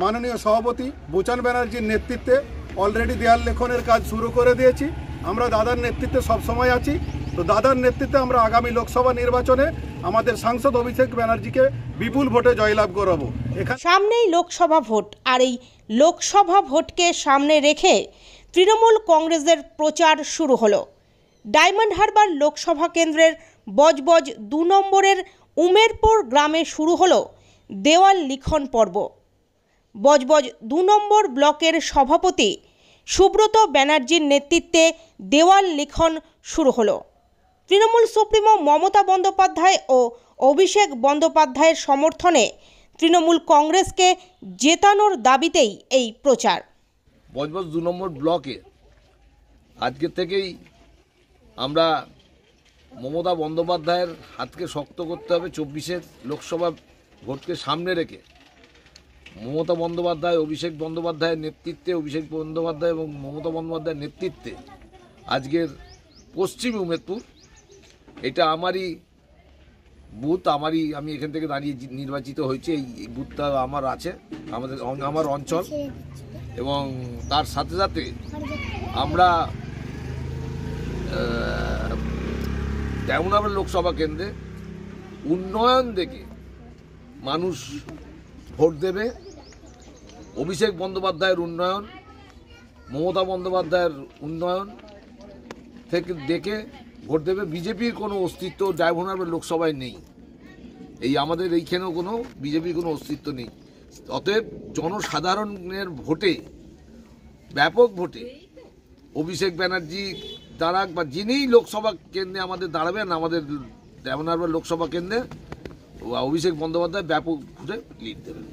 মাননীয় সভাপতি বুচান ব্যানার্জির নেতৃত্বে অলরেডি দেয়াল লেখনের কাজ শুরু করে দিয়েছি। আমরা দাদার নেতৃত্বে সবসময় আছি। তো দাদার নেতৃত্বে আমরা আগামী লোকসভা নির্বাচনে আমাদের সাংসদ অভিষেক ব্যানার্জিকে বিপুল ভোটে জয়লাভ করাবো। সামনেই লোকসভা ভোট, আর এই লোকসভা ভোটকে সামনে রেখে তৃণমূল কংগ্রেসের প্রচার শুরু হলো। ডায়মন্ড হারবার লোকসভা কেন্দ্রের বজবজ 2 নম্বরের উমেরপুর গ্রামে শুরু হলো দেওয়াল লিখন পর্ব। বজবজ 2 নম্বর ব্লকের সভাপতি সুব্রত ব্যানার্জির নেতৃত্বে দেওয়াল লিখন শুরু হলো। তৃণমূল সুপ্রিমো মমতা বন্দ্যোপাধ্যায় ও অভিষেক বন্দ্যোপাধ্যায়ের সমর্থনে তৃণমূল কংগ্রেসকে জেতানোর দাবিতেই এই প্রচার। বজবজ 2 নম্বর ব্লকে আজকে থেকেই আমরা মমতা বন্দ্যোপাধ্যায়ের হাতকে শক্ত করতে হবে। 24-এর লোকসভা ভোটকে সামনে রেখে মমতা বন্দ্যোপাধ্যায়, অভিষেক বন্দ্যোপাধ্যায়ের নেতৃত্বে, অভিষেক বন্দ্যোপাধ্যায় এবং মমতা বন্দ্যোপাধ্যায়ের নেতৃত্বে আজকের পশ্চিম উমেরপুর, এটা আমারই বুথ, আমি এখান থেকে দাঁড়িয়ে নির্বাচিত হয়েছি। এই বুথটা আমার আছে, আমার অঞ্চল। এবং তার সাথে সাথে আমরা ডায়মন্ড হারবার লোকসভা কেন্দ্রে উন্নয়ন দেখে মানুষ ভোট দেবে। অভিষেক বন্দ্যোপাধ্যায়ের উন্নয়ন, মমতা বন্দ্যোপাধ্যায়ের উন্নয়ন থেকে দেখে ভোট দেবে। বিজেপির কোনো অস্তিত্ব ডায়মন্ড হারবার লোকসভায় নেই। আমাদের এইখানেও কোনো বিজেপির কোনো অস্তিত্ব নেই। অতএব জনসাধারণের ভোটে, ব্যাপক ভোটে অভিষেক ব্যানার্জি দাঁড়াক বা যিনিই লোকসভা কেন্দ্রে আমাদের দাঁড়াবেন, আমাদের ডায়মন্ড হারবার লোকসভা কেন্দ্রে অভিষেক বন্দ্যোপাধ্যায় ব্যাপক ভোটে লিড দেবেন।